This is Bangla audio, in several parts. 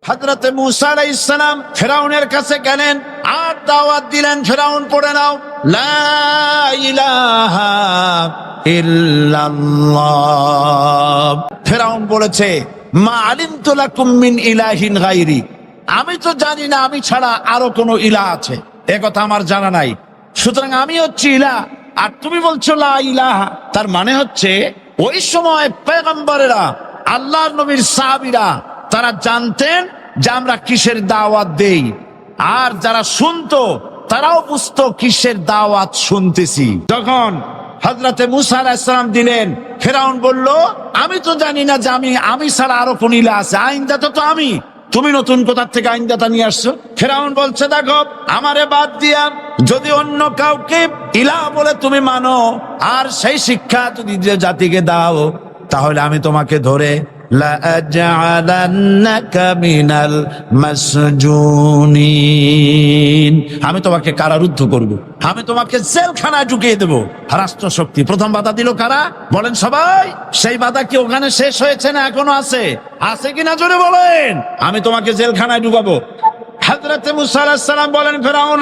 হযরত মূসা আলাইহিস সালাম ফিরআউনের কাছে গেলেন আর দাওয়াত দিলেন, ফিরআউন পড়ে নাও লা ইলাহা ইল্লাল্লাহ। ফিরআউন বলেছে মা আলিমতু লাকুম মিন ইলাহিন গায়রি, আমি তো জানি না আমি ছাড়া আরো কোনো ইলাহ আছে, এ কথা আমার জানা নাই, সুতরাং আমি হচ্ছি ইলাহ আর তুমি বলছো লা ইলাহা। তার মানে হচ্ছে ওই সময় পয়গম্বরেরা, আল্লাহর নবীর সাহাবীরা তারা জানতেন যে আমরা কিসের দাওয়াত দেই, আর যারা শুনতো তারাও বুঝতো কিসের দাওয়াত শুনতেছি। যখন হযরতে মূসা আলাইহিস সালাম দিলেন, ফিরআউন বলল আমি তো জানি না যে আমি ছাড়া আরো কোন ইলাহ আছে, আইনদাতা তো আমি, তুমি নতুন কোথা থেকে আইনদাতা নিয়ে আসছো? ফিরআউন বলছে দেখো আমারে বাদ দিয়া যদি অন্য কাউকে ইলাহ বলে তুমি মানো আর সেই শিক্ষা যদি যে জাতিকে দাও, তাহলে আমি তোমাকে ধরে লাআজআলান্নাকা মিনাল মাসজুনিন, আমি তোমাকে কারারুদ্ধ করব, আমি তোমাকে জেলখানায় ঢুকিয়ে দেব। রাষ্ট্রশক্তি প্রথম বাধা দিল কারা? বলেন সবাই। সেই বাধা কি ওখানে শেষ হয়েছে না এখনো আছে? আছে কিনা জোরে বলেন। আমি তোমাকে জেলখানায় ঢুকাবো। হযরত মূসা আলাইহিস সালাম বলেন ফিরআউন,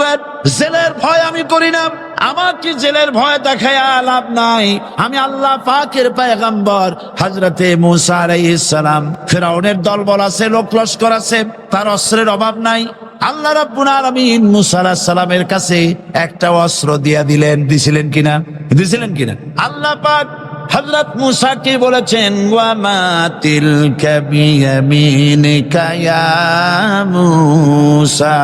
জেলের ভয় আমি করি না, আমার কি জেলের ভয় দেখায় লাভ নাই, আমি আল্লাহ পাকের পয়গম্বর হযরত মূসা আলাইহিস সালাম। ফিরআউনের দলবল আছে, লোক লস্কর আছে, তার অস্ত্রের অভাব নাই। আল্লাহ রাব্বুল আলামিন মূসা আলাইহিস সালামের কাছে একটা অস্ত্র দিয়া দিলেন, দিছিলেন কিনা? আল্লাহ পাক হযরত মূসা কে বলেছেন ওয়া মা তিলকা বিয়ামিনিকা ইয়া মূসা,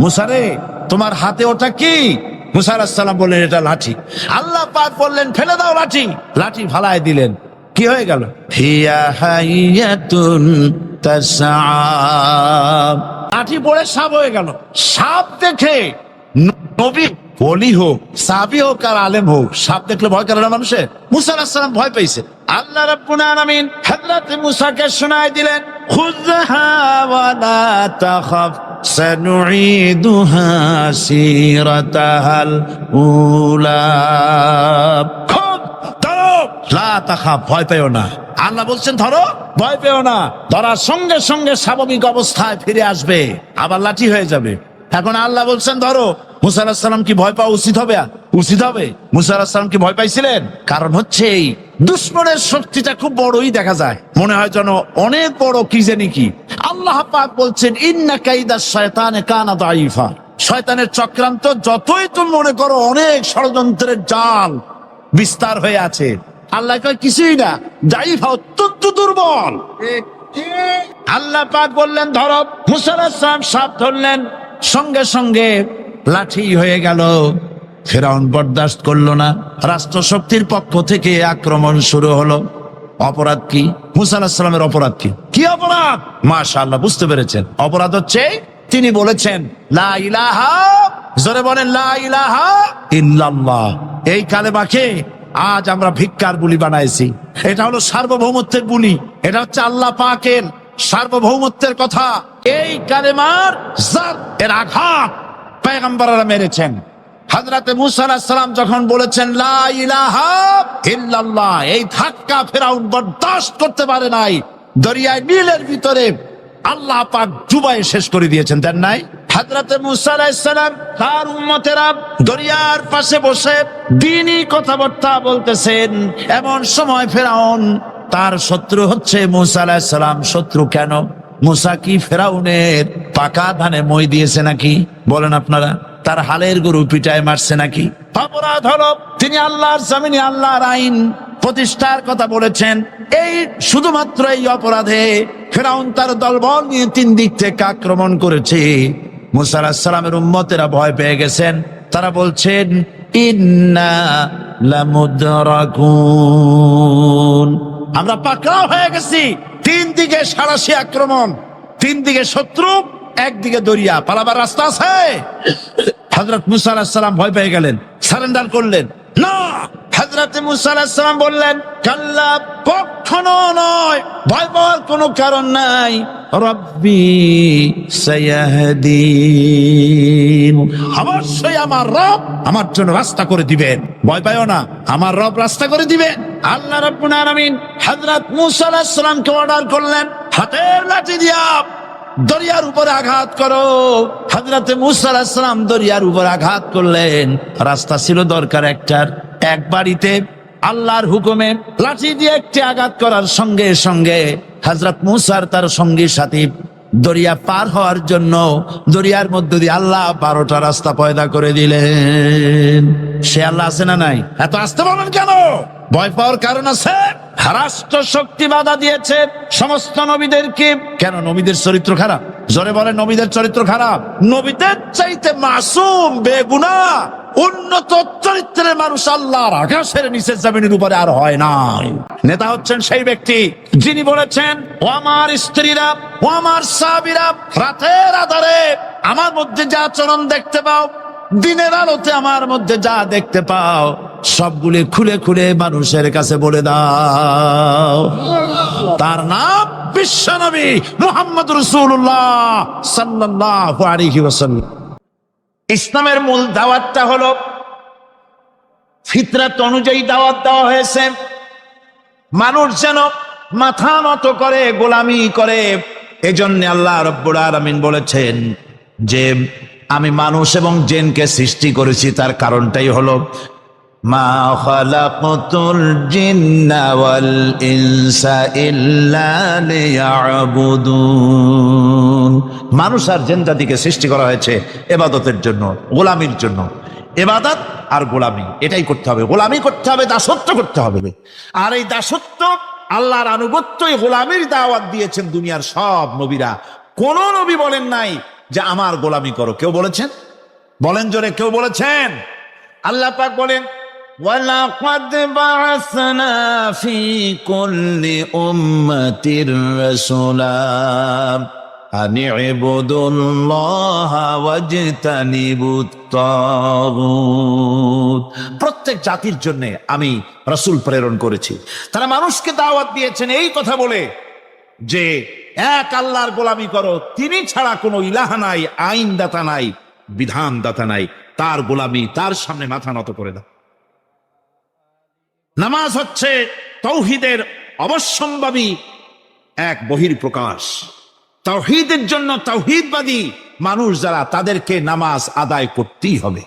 মূসা রে তোমার হাতে ওটা কি? মূসা আলাইহিস সালাম বললেন এটা লাঠি। আল্লাহ পাক বললেন ফেলে দাও লাঠি, লাঠি ফালায় দিলেন। কি হয়ে গেল? হিয়া হাইয়াতুন তাসআ, লাঠি পড়ে সাপ হয়ে গেল। সাপ দেখে নবী ওলি হোক, সাহাবী হোক আর আলেম হোক, সাপ দেখলে ভয় করে না মানুষে? মূসা আলাইহিস সালাম ভয় পেয়েছে। আল্লাহ রাব্বুল আলামিন হযরত মূসাকে শোনায় দিলেন খুযহা ওয়া লা তাখাফ সানুঈদুহা সিরাতাহাল উলা, খুব ধরো, লা তাখাফ ভয় পেও না। আল্লাহ বলছেন ধরো, ভয় পেও না। ধরার সঙ্গে সঙ্গে স্বাভাবিক অবস্থায় ফিরে আসবে, আবার লাঠি হয়ে যাবে। এখন আল্লাহ বলছেন ধরো। মূসা আলাইহিস সালাম কি ভয় পাওয়া উচিত হবে? মূসা আলাইহিস সালাম কি ভয় পাইছিলেন? কারণ হচ্ছে এই দুশমনের শক্তিটা খুব বড়ই দেখা যায়, মনে হয় যেন অনেক বড় কি জানি কি। আল্লাহ পাক বলছেন ইন্না কাইদাশ শয়তানে কানা দাঈফা, শয়তানের চক্রান্ত যতই তুমি মনে করো অনেক ষড়যন্ত্রের জাল বিস্তার হয়ে আছে, আল্লাহ কয় কিছুই না, দাঈফা অত্যন্ত দুর্বল। আল্লাহ পাক বললেন ধরো। মূসা আলাইহিস সালাম সাপ ধরলেন, সঙ্গে সঙ্গে লাঠি হয়ে গেল। ফিরআউন বরদাস্ত করলো না, রাষ্ট্রশক্তির পক্ষ থেকে আক্রমণ শুরু হলো। অপরাধ কি? মূসা আলাইহিস সালামের অপরাধ কি? কি অপরাধ? মাশাআল্লাহ বুঝতে পেরেছেন। অপরাধ হচ্ছে তিনি বলেছেন লা ইলাহা, জোরে বলেন লা ইলাহা ইল্লাল্লাহ। এই কালেমাকে আজ আমরা ভিক্ষার বুলি বানাইছি। এটা হলো সার্বভৌমত্বের বুলি, এটা হচ্ছে আল্লাহ পাকের সার্বভৌমত্বের কথা। এই কালেমার জাত এর আঘাত পয়গম্বররা মেরেছেন। হযরত মূসা আলাইহিস সালাম যখন বলেছেন লা ইলাহা ইল্লাল্লাহ, এই ধাক্কা ফিরআউন বরদাস্ত করতে পারে নাই। দরিয়ায় নীলের ভিতরে আল্লাহ পাক ডুবাই শেষ করে দিয়েছেন, দেন নাই? হযরত মূসা আলাইহিস সালাম তার উম্মতেরা দরিয়ার পাশে বসে দ্বীনি কথাবার্তা বলতেছেন। এমন সময় ফিরআউন, তার শত্রু হচ্ছে মূসা আলাইহিস সালাম। শত্রু কেন? মূসা কি ফিরআউনের পাকা ধানে মই দিয়েছে নাকি? বলেন আপনারা। তার হালের গরু পিটায় মারছে নাকি? অপরাধ হলো তিনি আল্লাহর জমিনে আল্লাহর আইন প্রতিষ্ঠার কথা বলেছেন। এই শুধুমাত্র এই অপরাধে ফিরআউন তার দলবল নিয়ে তিন দিক থেকে আক্রমণ করেছে। মূসা আলাইহিস সালামের উম্মতেরা ভয় পেয়ে গেছেন। তারা বলছেন ইন্না লামুদরাকুন, আমরা পাকড়াও হয়ে গেছি। তিন দিকে সারাশি আক্রমণ, তিন দিকে শত্রু, একদিকে দরিয়া, পালাবার রাস্তা আছে? হযরত মূসা আলাইহিস সালাম ভয় পেয়ে গেলেন, সারেন্ডার করলেন না। হযরত মূসা আলাইহিস সালাম বললেন কাল্লা, কখনো নয়, ভয় পাওয়ার কোনো কারণ নাই। রব্বি সায়াহদিন, অবশ্যই আমার রব আমার জন্য রাস্তা করে দিবেন, ভয় পাইও না, আমার রব রাস্তা করে দিবেন। আল্লাহ রাব্বুল আলামিন হযরত মূসা আলাইহিস সালামকে অর্ডার করলেন, হাতের লাঠি দিয়া দরিয়ার উপরে আঘাত করো। হযরতে মূসা আলাইহিস সালাম দরিয়ার উপর আঘাত করলেন। রাস্তা ছিল দরকার একটার, এক বাড়িতে আল্লাহর হুকুমে লাঠি দিয়ে একটি আঘাত করার সঙ্গে সঙ্গে হযরত মূসার তার সঙ্গী সাথী দরিয়া পার হওয়ার জন্য দরিয়ার মধ্যে দিয়ে আল্লাহ 12টা রাস্তা পয়দা করে দিলেন। সে আল্লাহ আছে না নাই? এত আসতে বলেন কেন? ভয় পাওয়ার কারণ আছে। রাষ্ট্র শক্তি বাধা দিয়েছে সমস্ত নবীদেরকে। কেন? নবীদের চরিত্র খারাপ? জোরে বলে, নবীদের চরিত্র খারাপ? নবীদের চাইতে মাসুম বেগুনাহ উন্নত চরিত্রের মানুষ আল্লাহর আকাশের নিচে জমিনের উপরে আর হয় নাই। নেতা হচ্ছেন সেই ব্যক্তি যিনি বলেছেন, ও আমার স্ত্রীরা, ও আমার সাহাবীরা, রাতের আধারে আমার মধ্যে যা আচরণ দেখতে পাও, দিনের আলোতে আমার মধ্যে যা দেখতে পাও, সবগুলি খুলে খুলে মানুষের কাছে বলে দাও। তার নাম বিশ্বনবী মুহাম্মদ রাসূলুল্লাহ সাল্লাল্লাহু আলাইহি ওয়াসাল্লাম। ইসলামের মূল দাওয়াতটা হলো ফিতরাত অনুযায়ী দাওয়াত দেওয়া হয়েছে। মানুষ যেন মাথা নত করে, গোলামি করে। এজন্য আল্লাহ রাব্বুল আলামিন বলেছেন যে আমি মানুষ এবং জিনকে সৃষ্টি করেছি। তার কারণটাই হলো মা খালাকতুল জিন্না ওয়াল ইনসা ইল্লা লিয়াবুদুন। মানুষ আর জিন জাতিকে সৃষ্টি করা হয়েছে ইবাদতের জন্য, গোলামির জন্য। ইবাদত আর গোলামি এটাই করতে হবে। গোলামি করতে হবে, দাসত্ব করতে হবে। আর এই দাসত্ব, আল্লাহর আনুগত্যই গোলামির দাওয়াত দিয়েছেন দুনিয়ার সব নবীরা। কোন নবী বলেন নাই যে আমার গোলামি করো। কেউ বলেছেন? বলেন জোরে, কেউ বলেছেন? আল্লাহ পাক বলেন, وَلَقَدْ بَعَثْنَا فِي كُلِّ أُمَّةٍ رَسُولًا أَنِ اعْبُدُوا اللَّهَ وَاجْتَنِبُوا الطَّاغُوتَ। প্রত্যেক জাতির জন্য আমি রাসূল প্রেরণ করেছি। তারা মানুষকে দাওয়াত দিয়েছেন এই কথা বলে যে এক আল্লাহর গোলামি করো, তিনি ছাড়া কোনো ইলাহ নাই, আইনদাতা নাই, বিধানদাতা নাই। তার গোলামি, তার সামনে মাথা নত করে দাও। নামাজ হচ্ছে তাওহীদের অবশ্যম্ভাবী এক বহির্প্রকাশ। তাওহীদের জন্য তাওহীদবাদী মানুষ যারা, তাদেরকে নামাজ আদায় করতেই হবে।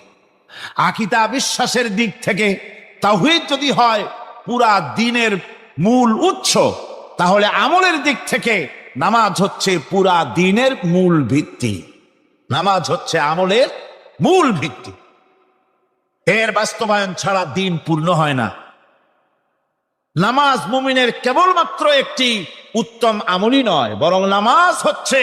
আকীদা বিশ্বাসের দিক থেকে তাওহীদ যদি হয় পুরা দ্বীনের মূল উৎস, তাহলে আমলের দিক থেকে নামাজ হচ্ছে পুরা দ্বীনের মূল ভিত্তি। নামাজ হচ্ছে আমলের মূল ভিত্তি। এর বাস্তবায়ন ছাড়া দ্বীন পূর্ণ হয় না। নামাজ মুমিনের কেবলমাত্র একটি উত্তম আমলই নয়, বরং নামাজ হচ্ছে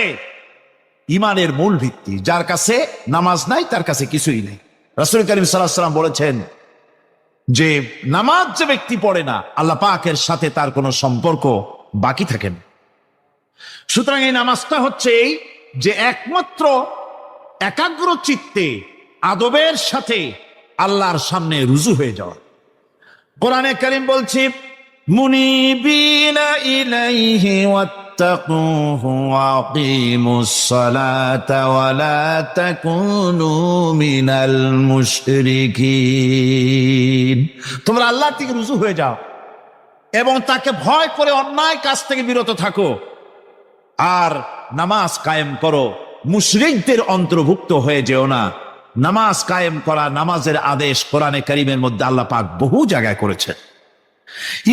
ইমানের মূল ভিত্তি। যার কাছে নামাজ নাই তার কাছে কিছুই নেই। রাসূল করিম সাল্লাল্লাহু আলাইহি ওয়াসাল্লাম বলেছেন যে নামাজ যে ব্যক্তি পড়ে না, আল্লাহ পাকের সাথে তার কোনো সম্পর্ক বাকি থাকে না। সুতরাং এই নামাজটা হচ্ছে এই যে একমাত্র একাগ্র চিত্তে আদবের সাথে আল্লাহর সামনে রুজু হয়ে যাওয়া। কোরআনে কারীম বলছে, মুনিবিনা ইলাইহি ওয়াত্তাকুহু ওয়া আকিমুস সালাতা ওয়া লা তাকুনু মিনাল মুশরিকিন। তোমরা আল্লাহর থেকে রুজু হয়ে যাও এবং তাকে ভয় করে অন্যায় কাজ থেকে বিরত থাকো, আর নামাজ কায়েম করো। মুশরিকদের অন্তর্ভুক্ত হয়ে যেও না। নামাজ কায়েম করা, নামাজের আদেশ কোরআনে কারীমের মধ্যে আল্লাহ পাক বহু জায়গায় করেছেন।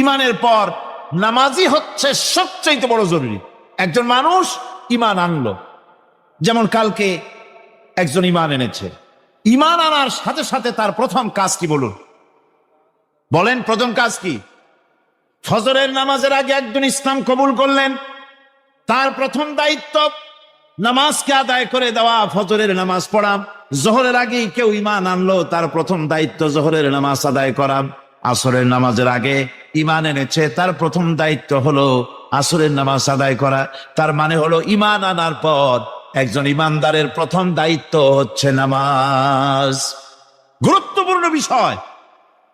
ঈমানের পর নামাজই হচ্ছে সবচেয়ে বড় জরুরি। একজন মানুষ ঈমান আনলো, যেমন কালকে একজন ঈমান এনেছে। ঈমান আনার সাথে সাথে তার প্রথম কাজ কি বলুন? বলেন, প্রথম কাজ কি? ফজরের নামাজের আগে একজন ইসলাম কবুল করলেন, তার প্রথম দায়িত্ব নামাজকে আদায় করে দেওয়া, ফজরের নামাজ পড়া। জোহরের আগে কেউ ঈমান আনলো, তার প্রথম দায়িত্ব জোহরের নামাজ আদায় করা। আসরের নামাজের আগে ঈমান এনেছে, তার প্রথম দায়িত্ব হলো আসরের নামাজ আদায় করা। তার মানে হলো ঈমান আনার পর একজন ঈমানদারের প্রথম দায়িত্ব হচ্ছে নামাজ। গুরুত্বপূর্ণ বিষয়,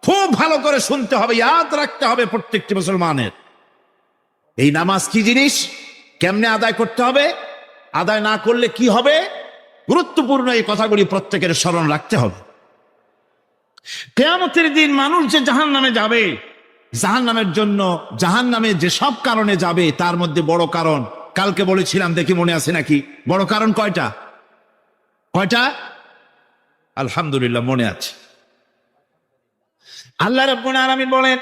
খুব ভালো করে শুনতে হবে, ইয়াদ রাখতে হবে প্রত্যেকটি মুসলমানের। এই নামাজ কি জিনিস, কেমনে আদায় করতে হবে, আদায় না করলে কি হবে, গুরুত্বপূর্ণ এই কথাগুলি প্রত্যেকের স্মরণ রাখতে হবে। কিয়ামতের দিন মানুষ যে জাহান্নামে যাবে, জাহান্নামের জন্য, জাহান্নামে যে সব কারণে যাবে, তার মধ্যে বড় কারণ কালকে বলেছিলাম, দেখি মনে আছে নাকি। বড় কারণ কয়টা? কয়টা? আলহামদুলিল্লাহ মনে আছে। আল্লাহ রাব্বুল আলামিন বলেন,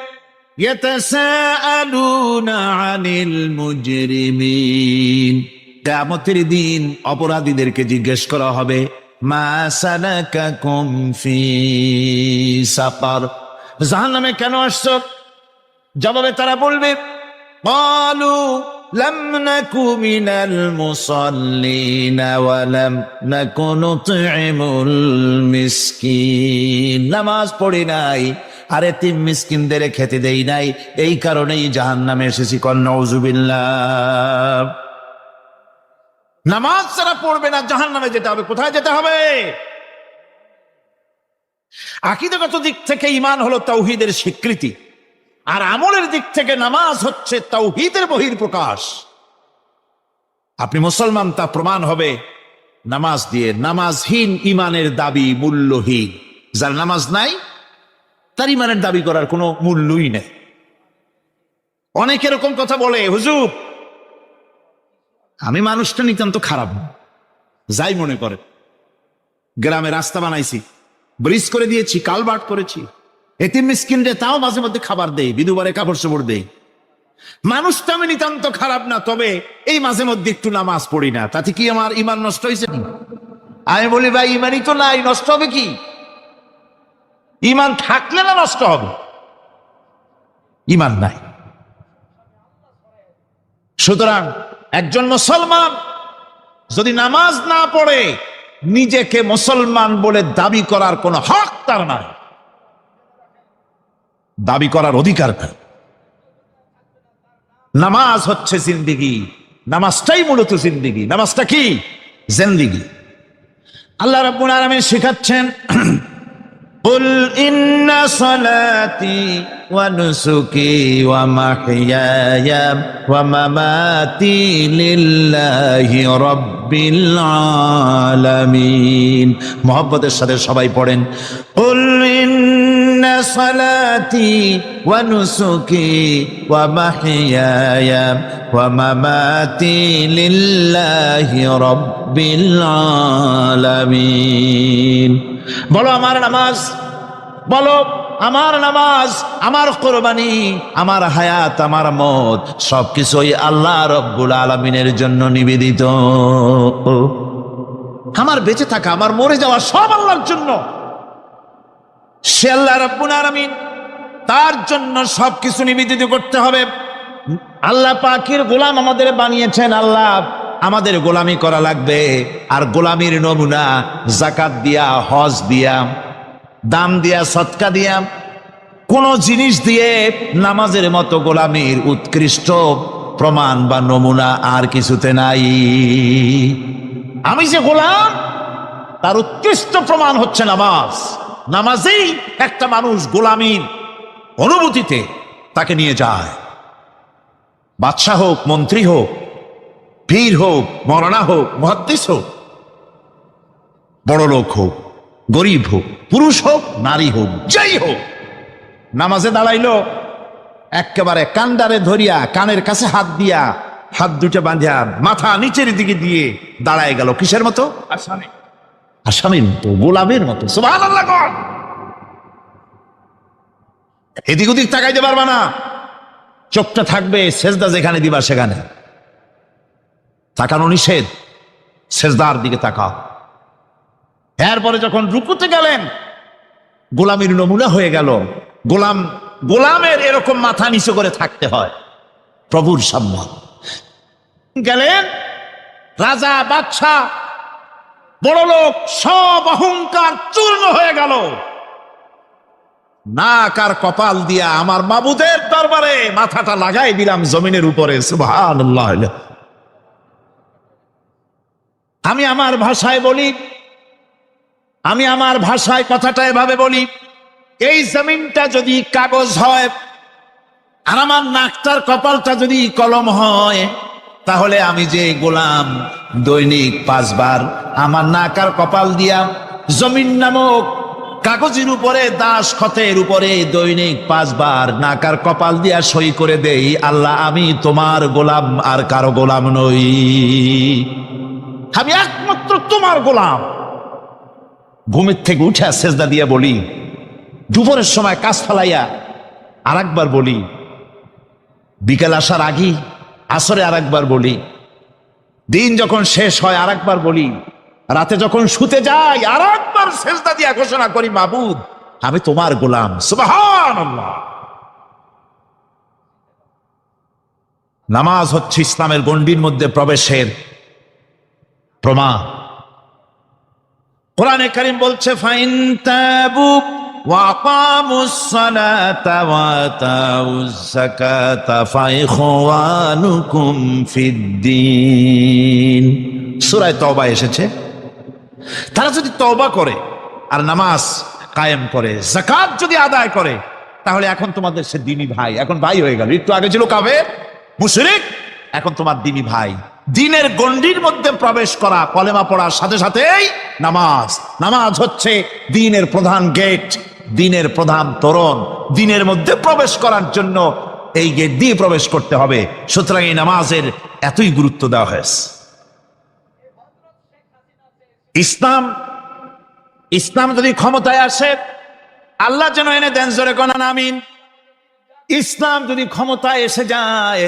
ইয়াতাসাআলুনা আনিল মুজরিমিন, কিয়ামতের দিন অপরাধীদেরকে জিজ্ঞেস করা হবে, মা সালাকাকুম ফি সাকার, জাহান্নামে কেন আসছো? জবাবে তারা বলবে, ক্বালু লাম নাকু মিনাল মুসাল্লিন ওয়া লাম নাকু নুতঈমুল মিসকিন, নামাজ পড়ি নাই আর এতিম মিসকিনদের খেতে দেই নাই, এই কারণেই জাহান্নামে এসেছি। কল নাউযুবিল্লাহ। নামাজ যারা পড়বে না জাহান্নামে যেতে হবে। কোথায় যেতে হবে? আকীদাগত দিক থেকে ঈমান হলো তাওহীদের স্বীকৃতি, আর আমলের দিক থেকে নামাজ হচ্ছে তাওহীদের বহিঃপ্রকাশ। আপনি মুসলমান তা প্রমাণ হবে নামাজ দিয়ে। নামাজহীন ঈমানের দাবি মূল্যহীন। যার নামাজ নাই তার ঈমানের দাবি করার কোনো মূল্যই নেই। অনেক এরকম কথা বলে, হুজুর আমি মানুষটা নিতান্ত খারাপ না, যাই মনে করে, গ্রামে রাস্তা বানাইছি, ব্রিজ করে দিয়েছি, কালভার্ট করেছি, এতিম মিসকিনরে তাও মাঝে মধ্যে খাবার দেই, বিধবারে কাপড় চোপড় দেই, মানুষটা আমি নিতান্ত খারাপ না, তবে এই মাঝে মধ্যে একটু নামাজ পড়ি না, তাতে কি আমার ঈমান নষ্ট হয়েছে? আমি বলি, ভাই ঈমানই তো নাই, নষ্ট হবে কি? ঈমান থাকলে না নষ্ট হবে? ঈমান নাই। সুতরাং একজন মুসলমান যদি নামাজ না পড়ে নিজেকে মুসলমান বলে দাবি করার কোনো হক তার নাই, দাবি করার অধিকার নাই। নামাজ হচ্ছে জিন্দেগি, নামাজটাই মূলত জিন্দেগি। নামাজটা কি? জিন্দেগি। আল্লাহ রাব্বুল আলামিন শেখাচ্ছেন, কুল ইন্না সালাতি ওয়া নুসুকি ওয়া মাহইয়ায়া ওয়া মামাতি লিল্লাহি রাব্বিল আলামিন। মুহাব্বতের সাথে সবাই পড়েন, কুল ইন্না সালাতি ওয়া নুসুকি ওয়া মাহইয়ায়া ওয়া মামাতি লিল্লাহি রাব্বিল আলামিন। বলো আমার নামাজ, বলো আমার নামাজ, আমার কোরবানি, আমার হায়াত, আমার মত সবকিছুই আল্লাহ রব্বুল আলামিনের জন্য নিবেদিত। আমার বেঁচে থাকা, আমার মরে যাওয়া সব আল্লাহর জন্য। সে আল্লাহ রব্বুল আলামিন, তার জন্য সবকিছু নিবেদিত করতে হবে। আল্লাহ পাকের গোলাম আমাদের বানিয়েছেন, আল্লাহ আমাদের গোলামি করা লাগবে। আর গোলামির নমুনা যাকাত দিয়া, হজ দিয়া, দাম দিয়া, সদকা দিয়া, কোন জিনিস দিয়ে নামাজের মতো গোলামির উৎকৃষ্ট প্রমাণ বা নমুনা আর কিছুতে নাই। আমি যে গোলাম তার উৎকৃষ্ট প্রমাণ হচ্ছে নামাজ। নামাজেই একটা মানুষ গোলামির অনুভূতিতে তাকে নিয়ে যায়। বাদশাহ হোক, মন্ত্রী হোক, পীর হোক, মৌলানা হোক, মুহাদ্দিস হোক, বড় লোক হোক, গরিব হোক, পুরুষ হোক, নারী হোক, যাই হোক, নামাজে দাঁড়াইলো, একেবারে কান্ডারে ধরিয়া কানের কাছে হাত দিয়া, হাত দুটো বাঁধিয়া মাথা নিচের দিকে দিয়ে দাঁড়ায় গেল। কিসের মতো? আসামির মতো, গোলামের মতো। সুবহানাল্লাহ। এদিক ওদিক তাকাইতে পারবা না, চোখটা থাকবে সেজদা যেখানে দিবা সেখানে। তাকানো নিষেধ, সেজদার দিকে তাকাও। এরপরে যখন রুকুতে গেলেন, গোলামির নমুনা হয়ে গেল। গোলামের এরকম মাথা নিচু করে থাকতে হয় প্রভুর সামনে। গেলেন, রাজা, বাদশাহ, বড় লোক, সব অহংকার চূর্ণ হয়ে গেল। নাক আর কপাল দিয়া আমার মাবুদের দরবারে মাথাটা লাগাই দিলাম জমিনের উপরে। সুবহানাল্লাহ। আমি আমার ভাষায় বলি, আমি আমার ভাষায় কথাটা এভাবে বলি, এই জমিনটা যদি কাগজ হয় আর আমার নাকটার কপালটা যদি কলম হয়, তাহলে আমি যে গোলাম দৈনিক 5 বার আমার নাক আর কপাল দিয়া জমিন নামক কাগজের উপরে দাস খতের উপরে দৈনিক 5 বার নাকার কপাল দিয়া সই করে দেই, আল্লাহ আমি তোমার গোলাম, আর কারো গোলাম নই, আমি একমাত্র তোমার গোলাম। ঘুমের থেকে উঠে সেজদা দিয়া বলি, দুপুরের সময় কাজ ফালাইয়া আর একবার বলি, বিকেল আসার আগে আসরে আর একবার বলি, দিন যখন শেষ হয় আর একবার বলি, রাতে যখন শুতে যাই আর একবার সেজদা দিয়া ঘোষণা করি, মাবুদ আমি তোমার গোলাম। সুবহানাল্লাহ। নামাজ হচ্ছে ইসলামের গণ্ডির মধ্যে প্রবেশের প্রমাণ। কোরআনে কারীম বলছে, ফাইন তাবু ওয়া আকামুস সালাতা ওয়া আতাউজ যাকাতা ফাইখওয়ানুকুম ফিদ্দীন। সূরা তওবা এসেছে, তারা যদি তওবা করে আর নামাজ কায়েম করে, যাকাত যদি আদায় করে, তাহলে এখন তোমাদের সে দ্বীনি ভাই, এখন ভাই হয়ে গেল। একটু আগে ছিল কাফের মুশরিক, এখন তোমার দ্বীনি ভাই। দ্বীনের গণ্ডির মধ্যে প্রবেশ করা, কলেমা পড়ার সাথে সাথেই নামাজ। নামাজ হচ্ছে দ্বীনের প্রধান গেট, দ্বীনের প্রধান তোরণ। দ্বীনের মধ্যে প্রবেশ করার জন্য এই গেট দিয়ে প্রবেশ করতে হবে। সুতরাং এই নামাজের এতই গুরুত্ব দেওয়া হয়েছে। ইসলাম যদি ক্ষমতায় আসে, আল্লাহ যেন এনে দেন, জোরে কোন আমিন। ইসলাম যদি ক্ষমতায় এসে যায়,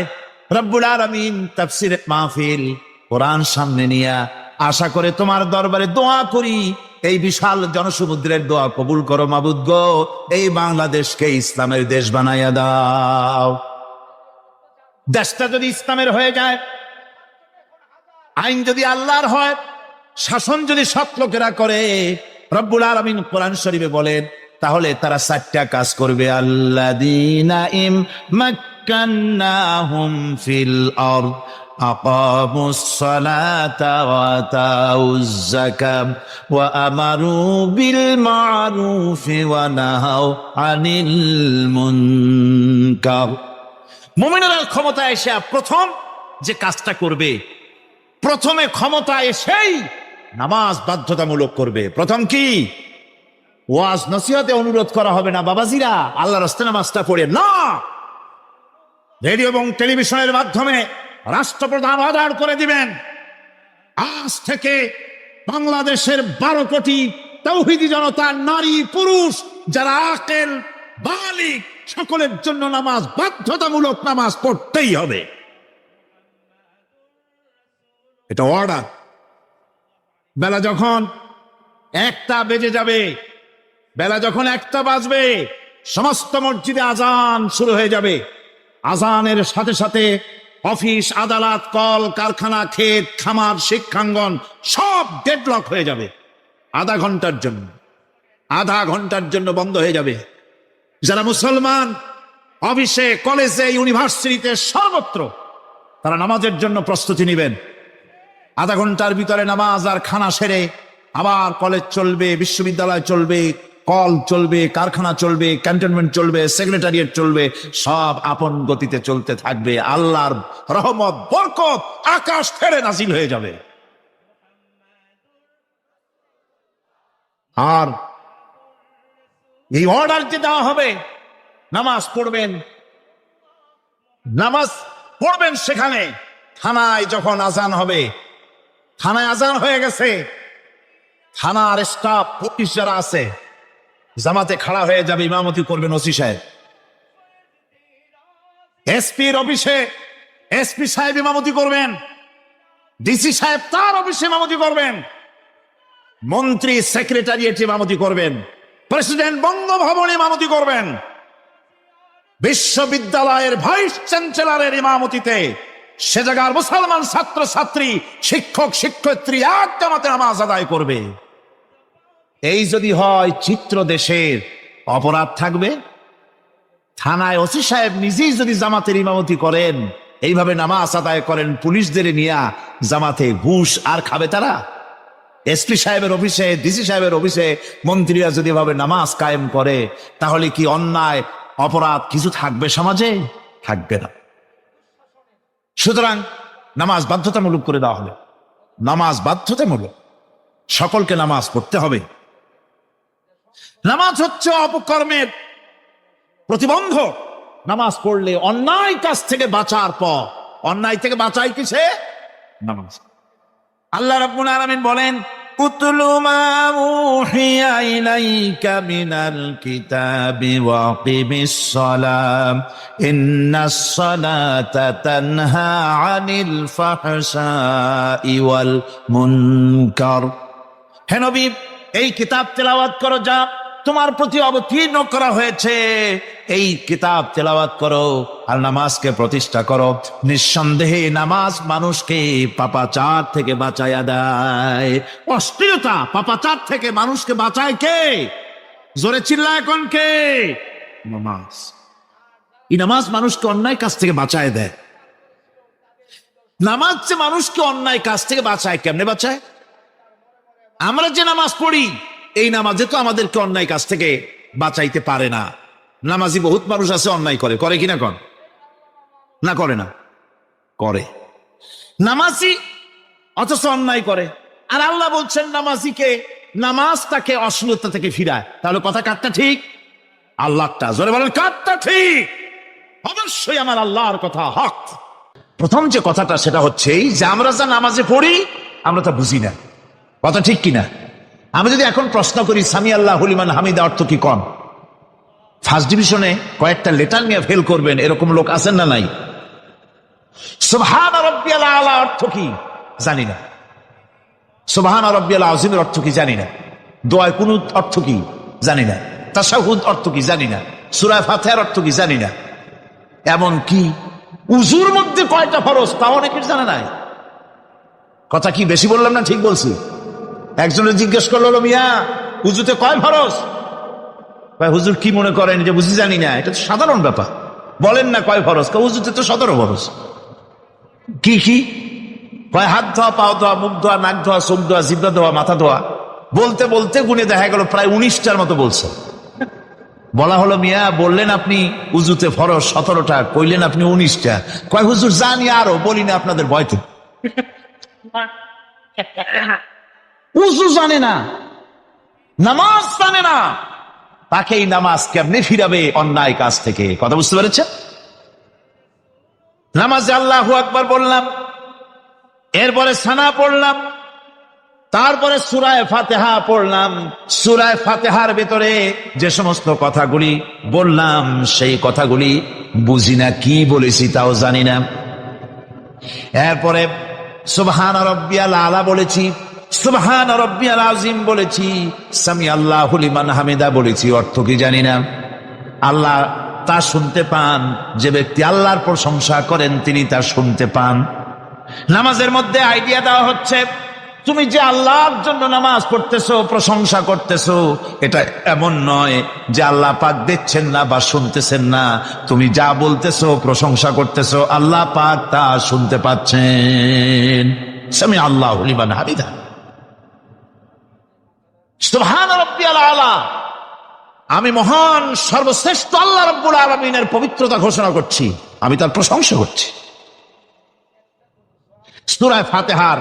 রব্বুল আলামিন তাফসীর মাহফিল কোরআন সামনে নিয়ে আশা করে তোমার দরবারে দোয়া করি, এই বিশাল জনসমুদ্রের দোয়া কবুল করো মাবুদ গো, এই বাংলাদেশকে ইসলামের দেশ বানাইয়া দাও। দেশটা যদি ইসলামের হয়ে যায়, আইন যদি আল্লাহর হয়, শাসন যদি সৎ লোকেরা করে, রব্বুল আলামিন কোরআন শরীফে বলেন, তাহলে তারা 4টা কাজ করবে। আল্লাযীনা ইম্মাক্কান্নাহুম ফিল আরদ আকামুস সালাতা ওয়া আতাউজ যাকাত ওয়া আমারু বিল মা'রুফি ওয়া নাহাউ আনিল মুনকার। মুমিনেরা ক্ষমতা এসে প্রথম যে কাজটা করবে, প্রথমে ক্ষমতা এসেই নামাজ বাধ্যতামূলক করবে। প্রথম কি? ওয়াজ নসিহতে অনুরোধ করা হবে না, বাবাজিরা আল্লাহর রাস্তায় নামাজটা পড়ে না। রেডিও এবং টেলিভিশনের মাধ্যমে রাষ্ট্রপ্রধান অর্ডার করে দিবেন, আজ থেকে বাংলাদেশের 12 কোটি তাওহীদি জনতা, নারী পুরুষ যারা আকেল বালিগ, সকলের জন্য নামাজ বাধ্যতামূলক, নামাজ পড়তেই হবে। এটা অর্ডার। বেলা যখন 1টা বেজে যাবে, বেলা যখন 1টা বাজবে, সমস্ত মসজিদে আজান শুরু হয়ে যাবে। আজানের সাথে সাথে অফিস, আদালত, কল কারখানা, ক্ষেত খামার, শিক্ষাঙ্গন সব ডেডলক হয়ে যাবে। আধা ঘন্টার জন্য বন্ধ হয়ে যাবে। যারা মুসলমান অফিসে, কলেজে, ইউনিভার্সিটিতে, সর্বত্র তারা নামাজের জন্য প্রস্তুতি নেবেন। আধা ঘন্টার ভিতরে নামাজ আর খানা সেরে আবার কলেজ চলবে, বিশ্ববিদ্যালয় চলবে, কল চলবে, কারখানা চলবে, ক্যান্টনমেন্ট চলবে, সেক্রেটারিয়েট চলবে, সব আপন গতিতে চলতে থাকবে। আল্লাহর রহমত, বরকত আকাশ থেকে নাজিল হয়ে যাবে। আর এই অর্ডার যে দেওয়া হবে, নামাজ পড়বেন সেখানে। থানায় যখন আজান হবে, থানায় আজান হয়ে গেছে, থানার স্টাফ, পুলিশ যারা আছে জামাতে খাড়া হয়ে যাবে, ইমামতি করবেন ওসি সাহেব। এসপির অফিসে এসপি সাহেব ইমামতি করবেন, ডিসি সাহেব তার অফিসে ইমামতি করবেন, মন্ত্রী সেক্রেটারিয়েট ইমামতি করবেন, প্রেসিডেন্ট বঙ্গভবনে ইমামতি করবেন, বিশ্ববিদ্যালয়ের ভাইস চ্যান্সেলরের ইমামতিতে সে জায়গার মুসলমান ছাত্র ছাত্রী, শিক্ষক শিক্ষয়িত্রী এক জামাতে নামাজ আদায় করবে। এই যদি হয় চিত্র দেশের, অপরাধ থাকবে। থানায় ওসি সাহেব নিজেই যদি জামাতের ইমামতি করেন, এইভাবে নামাজ আদায় করেন পুলিশদের নিয়ে জামাতে, ঘুষ আর খাবে তারা? এসপি সাহেবের অফিসে, ডিসি সাহেবের অফিসে মন্ত্রীরা যদি এভাবে নামাজ কায়েম করে, তাহলে কি অন্যায় অপরাধ কিছু থাকবে সমাজে? থাকবে না। সুতরাং নামাজ বাধ্যতামূলক করে দেওয়া হবে। নামাজ বাধ্যতামূলক, সকলকে নামাজ পড়তে হবে। নামাজ হচ্ছে অপকর্মের প্রতিবন্ধক। নামাজ পড়লে অন্যায় কাজ থেকে বাঁচার পর, অন্যায় থেকে বাঁচাই কিসে? নামাজ। আল্লাহ রাব্বুল আলামিন বলেন, উতলু মা উহিয়া ইলাইকা মিনাল কিতাবি ওয়া আকিমিস সালাম ইন্নাস সালাতা তানহা আনিল ফাহশাই ওয়াল মুনকার। হে নবী, এই কিতাব তেলাওয়াত করো যা তোমার প্রতি অবতীর্ণ করা হয়েছে, এই কিতাব তেলাওয়াত করো আর নামাজকে প্রতিষ্ঠা করো। নিঃসন্দেহে নামাজ মানুষকে পাপাচার থেকে বাঁচায়া দেয়। অশ্লীলতা, পাপাচার থেকে মানুষকে বাঁচায় কে? জোরে চিল্লা এখন কে? নামাজ। এই নামাজ মানুষকে অন্যায় কাজ থেকে বাঁচায় দেয়। নামাজ যে মানুষকে অন্যায় কাজ থেকে বাঁচায়, কেমনে বাঁচায়? আমরা যে নামাজ পড়ি, এই নামাজে তো আমাদেরকে অন্যায় কাজ থেকে বাঁচাইতে পারে না। নামাজি বহুত মানুষ আছে অন্যায় করে, করে কিনা কন? না করে না? করে। নামাজি অথচ অন্যায় করে। আর আল্লাহ বলছেন নামাজিকে, নামাজ তাকে অশ্লীলতা থেকে ফিরায়। তাহলে কথা কাটটা ঠিক? আল্লাহটা জোরে বলেন, কাটটা ঠিক? অবশ্যই আমার আল্লাহর কথা হক। প্রথম যে কথাটা সেটা হচ্ছে এই যে আমরা যা নামাজে পড়ি আমরা তা বুঝি না। কথা ঠিক কিনা? আমি যদি এখন প্রশ্ন করি সামি আল্লাহু লিমান হামিদা অর্থ কি কন, ফার্স্ট ডিভিশনে কয়েকটা লেটার নিয়ে ফেল করবেন এরকম লোক আছেন না নাই? সুবহান রাব্বিয়াল আলা অর্থ কি জানি না। সুবহান রাব্বিয়াল আযীমের অর্থ কি জানি না। দোয়ায়ে কুনুত অর্থ কি জানি না। তাশাহুদ অর্থ কি জানি না। সূরা ফাতিহার অর্থ কি জানি না। এমন কি উযুর মধ্যে কয়টা ফরজ তাও অনেকের জানা নাই। কথা কি বেশি বললাম না ঠিক বলছি? একজনের জিজ্ঞেস করলো, মিয়া উযুতে কয় ফরজ? ভাই হুজুর কি মনে করেন যে বুঝি জানি না? এটা তো সাধারণ ব্যাপার, বলেন না কয় ফরজ? উযুতে তো 17 ফরজ। কি কি কয়? হাত ধোয়া, পাও ধোয়া, মুখ ধোয়া, নাক ধোয়া, চোখ ধোয়া, জিহ্বা ধোয়া, মাথা ধোয়া। বলতে বলতে গুনে দেখা গেল প্রায় 19টার মতো বলছে। বলা হলো, মিয়া বললেন আপনি উযুতে ফরজ 17টা, কইলেন আপনি 19টা। কয় হুজুর জানি আরো, বলি না আপনাদের ভয়তে। উযু জানে না, নামাজ জানে না, তাকে এই নামাজ কেমনে ফিরাবে অন্যায় কাজ থেকে? কথা বুঝতে পেরেছেন? নামাজে আল্লাহু আকবার বললাম, এরপরে সানা পড়লাম, তারপরে সূরা ফাতিহা পড়লাম। সূরা ফাতিহার ভিতরে যে সমস্ত কথাগুলি বললাম সেই কথাগুলি বুঝি না, কি বলেছি তাও জানি না। এরপরে সুবহান রাব্বিয়াল আলা বলেছি, সুবহান রাব্বিয়াল আযীম বলেছি, সামি আল্লাহু লিমান হামিদা বলেছি, অর্থ কি জানি না। আল্লাহ তা শুনতে পান, যে ব্যক্তি আল্লাহর প্রশংসা করেন তিনি তা শুনতে পান। নামাজের মধ্যে আইডিয়া দেওয়া হচ্ছে, তুমি যে আল্লাহর জন্য নামাজ পড়তেছো, প্রশংসা করতেছো, এটা এমন নয় যে আল্লাহ পাক দেখছেন না বা শুনতেছেন না। তুমি যা বলতেছো, প্রশংসা করতেছো, আল্লাহ পাক তা শুনতে পাচ্ছেন। সামি আল্লাহু লিমান হামিদা, সুবহান রাব্বিয়াল আলা। আমি মহান সর্বশ্রেষ্ঠ আল্লাহ রাব্বুল আলামিনের পবিত্রতা ঘোষণা করছি, আমি তার প্রশংসা করছি। সূরা ফাতিহার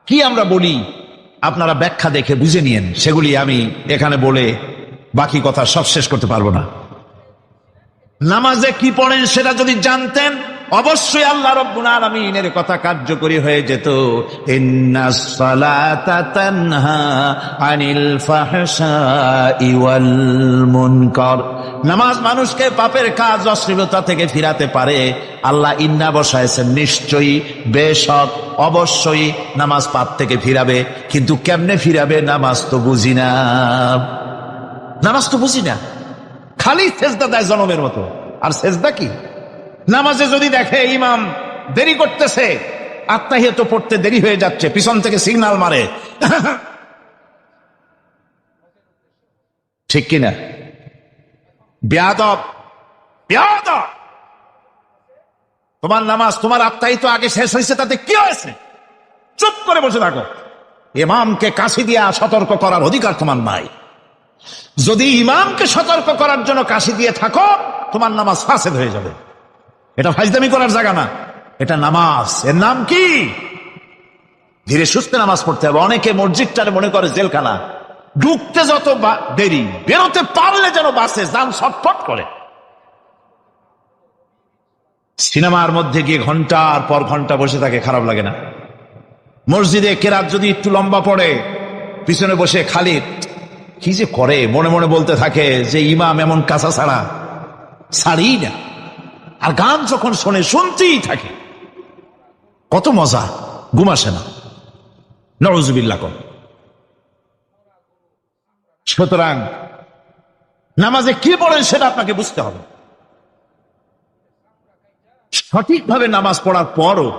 কি আমরা বলি আপনারা ব্যাখ্যা দেখে বুঝে নিয়েন, সেগুলি আমি এখানে বলে বাকি কথা সব শেষ করতে পারবো না। নামাজে কি পড়েন সেটা যদি জানতেন, অবশ্যই আল্লাহ রাব্বুল আলামিনের কথা কার্যকরী হয়ে যেত। ইন্নাস সালাতা তানহা আনিল ফাহশাই ওয়াল মুনকার। নামাজ মানুষকে পাপের কাজ, অশ্লীলতা থেকে ফিরাতে পারে। আল্লাহ ইন্না বসায়ছেন, নিশ্চয়ই, বেশক, অবশ্যই নামাজ পাপ থেকে ফিরাবে। কিন্তু কেমনে ফিরাবে নামাজ তো বুঝি না। নামাজ তো বুঝি না, খালি সেজদা দেয় জনমের মতো। আর সেজদা কি? নামাজে যদি দেখে ইমাম দেরি করতেছে, আত্তাহিয়াত পড়তে দেরি হয়ে যাচ্ছে, পিছন থেকে সিগন্যাল মারে, ঠিক কিনা? বেয়াদব, বেয়াদব। তোমার নামাজ, তোমার আত্তাহিয়াত আগে শেষ হয়েছে, তাতে কি হয়েছে? চুপ করে বসে থাকো। ইমামকে কাশি দিয়া সতর্ক করার অধিকার তোমার নাই। যদি ইমামকে সতর্ক করার জন্য কাশি দিয়ে থাকো, তোমার নামাজ ফাসেদ হয়ে যাবে। এটা ফাজলামি করার জায়গা না, এটা নামাজ। এর নাম কি? ধীরে সুস্থে নামাজ পড়তে হবে। অনেকে মসজিদটারে মনে করে জেলখানা। ঢুকতে যত দেরি, বেরোতে পারলে যেন বাসে যান ছটফট করে। সিনেমার মধ্যে গিয়ে ঘন্টার পর ঘন্টা বসে থাকে, খারাপ লাগে না? মসজিদে কেরাত যদি একটু লম্বা পড়ে, পিছনে বসে খালি কি যে করে মনে মনে বলতে থাকে যে ইমাম এমন কাঁচা ছাড়া ছাড়ি না। আর গান যখন শোনে শুনতেই থাকে, কত মজা, ঘুম আসে না। নওয়াজুবিল্লাহ। সুতরাং নামাজে কি পড়েন সেটা আপনাকে বুঝতে হবে। সঠিকভাবে নামাজ পড়ার পরও